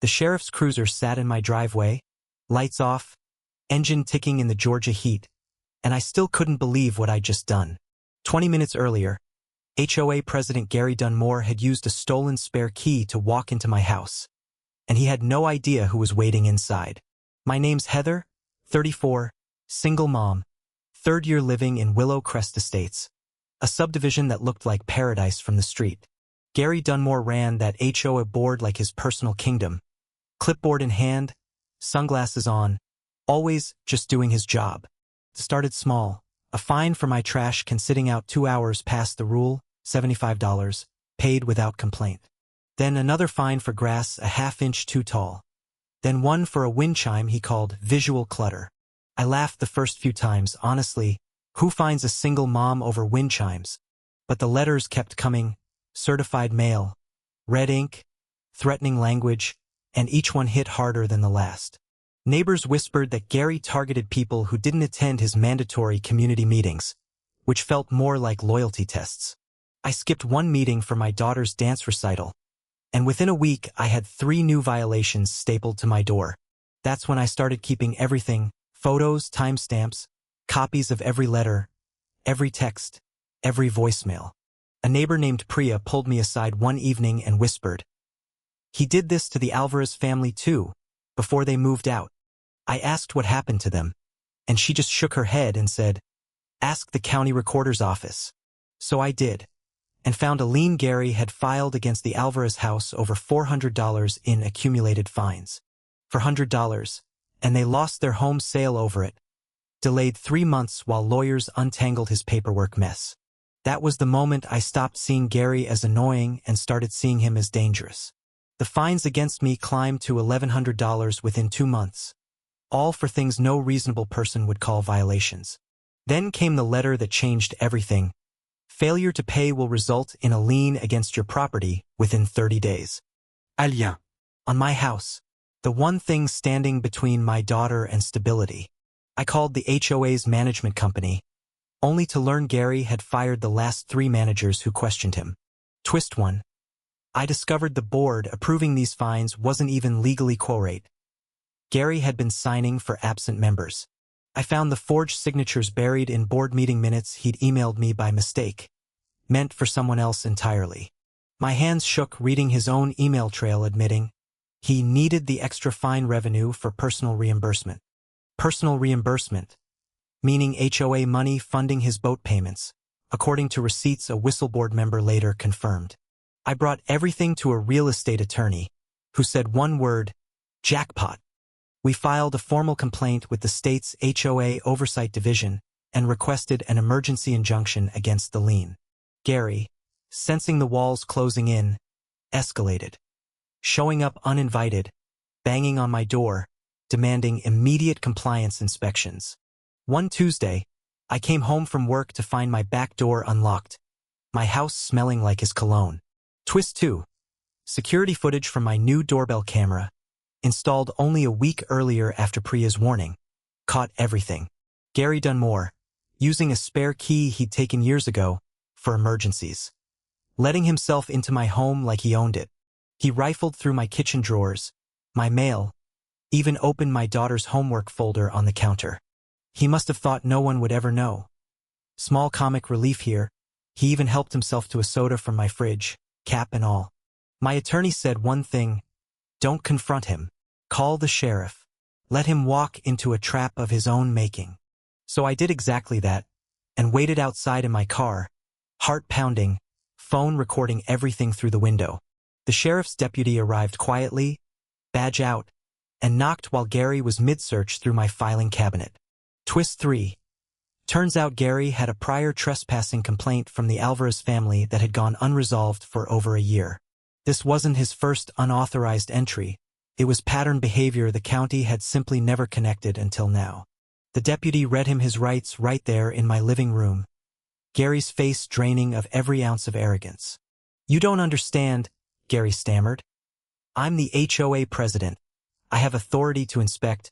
The sheriff's cruiser sat in my driveway, lights off, engine ticking in the Georgia heat, and I still couldn't believe what I'd just done. 20 minutes earlier, HOA President Gary Dunmore had used a stolen spare key to walk into my house, and he had no idea who was waiting inside. My name's Heather, 34, single mom, third year living in Willow Crest Estates, a subdivision that looked like paradise from the street. Gary Dunmore ran that HOA board like his personal kingdom, clipboard in hand, sunglasses on, always just doing his job. It started small, a fine for my trash can sitting out 2 hours past the rule, $75, paid without complaint. Then another fine for grass a half-inch too tall. Then one for a wind chime he called visual clutter. I laughed the first few times, honestly, who finds a single mom over wind chimes? But the letters kept coming, certified mail, red ink, threatening language, and each one hit harder than the last. Neighbors whispered that Gary targeted people who didn't attend his mandatory community meetings, which felt more like loyalty tests. I skipped one meeting for my daughter's dance recital, and within a week I had 3 new violations stapled to my door. That's when I started keeping everything, photos, timestamps, copies of every letter, every text, every voicemail. A neighbor named Priya pulled me aside one evening and whispered, "He did this to the Alvarez family too, before they moved out." I asked what happened to them, and she just shook her head and said, "Ask the county recorder's office." So I did, and found a lien Gary had filed against the Alvarez house over $400 in accumulated fines. For $100, and they lost their home sale over it. Delayed 3 months while lawyers untangled his paperwork mess. That was the moment I stopped seeing Gary as annoying and started seeing him as dangerous. The fines against me climbed to $1,100 within 2 months, all for things no reasonable person would call violations. Then came the letter that changed everything. Failure to pay will result in a lien against your property within 30 days. Alien. On my house, the one thing standing between my daughter and stability. I called the HOA's management company, only to learn Gary had fired the last 3 managers who questioned him. Twist 1. I discovered the board approving these fines wasn't even legally quorate. Gary had been signing for absent members. I found the forged signatures buried in board meeting minutes he'd emailed me by mistake, meant for someone else entirely. My hands shook reading his own email trail admitting he needed the extra fine revenue for personal reimbursement. Personal reimbursement, meaning HOA money funding his boat payments, according to receipts a whistleboard member later confirmed. I brought everything to a real estate attorney, who said one word, jackpot. We filed a formal complaint with the state's HOA Oversight Division and requested an emergency injunction against the lien. Gary, sensing the walls closing in, escalated, showing up uninvited, banging on my door, demanding immediate compliance inspections. One Tuesday, I came home from work to find my back door unlocked, my house smelling like his cologne. Twist 2. Security footage from my new doorbell camera, installed only a week earlier after Priya's warning, caught everything. Gary Dunmore, using a spare key he'd taken years ago for emergencies, letting himself into my home like he owned it. He rifled through my kitchen drawers, my mail, even opened my daughter's homework folder on the counter. He must have thought no one would ever know. Small comic relief here, he even helped himself to a soda from my fridge, cap and all. My attorney said one thing: don't confront him. Call the sheriff. Let him walk into a trap of his own making. So I did exactly that, and waited outside in my car, heart pounding, phone recording everything through the window. The sheriff's deputy arrived quietly, badge out, and knocked while Gary was mid-search through my filing cabinet. Twist 3. Turns out Gary had a prior trespassing complaint from the Alvarez family that had gone unresolved for over a year. This wasn't his first unauthorized entry. It was pattern behavior the county had simply never connected until now. The deputy read him his rights right there in my living room, Gary's face draining of every ounce of arrogance. "You don't understand," Gary stammered. "I'm the HOA president. I have authority to inspect."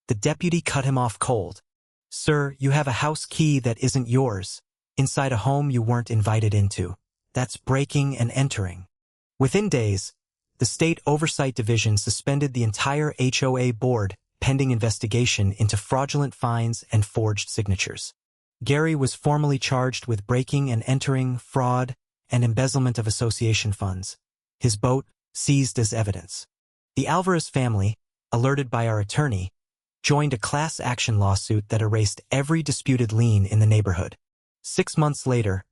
The deputy cut him off cold. "Sir, you have a house key that isn't yours, inside a home you weren't invited into. That's breaking and entering." Within days, The State Oversight Division suspended the entire HOA board pending investigation into fraudulent fines and forged signatures. Gary was formally charged with breaking and entering, fraud, and embezzlement of association funds. His boat seized as evidence. The Alvarez family, alerted by our attorney, joined a class action lawsuit that erased every disputed lien in the neighborhood. 6 months later,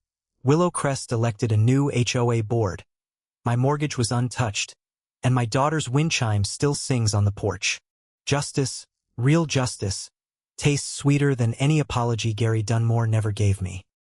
Willow Crest elected a new HOA board. My mortgage was untouched, and my daughter's wind chime still sings on the porch. Justice, real justice, tastes sweeter than any apology Gary Dunmore never gave me.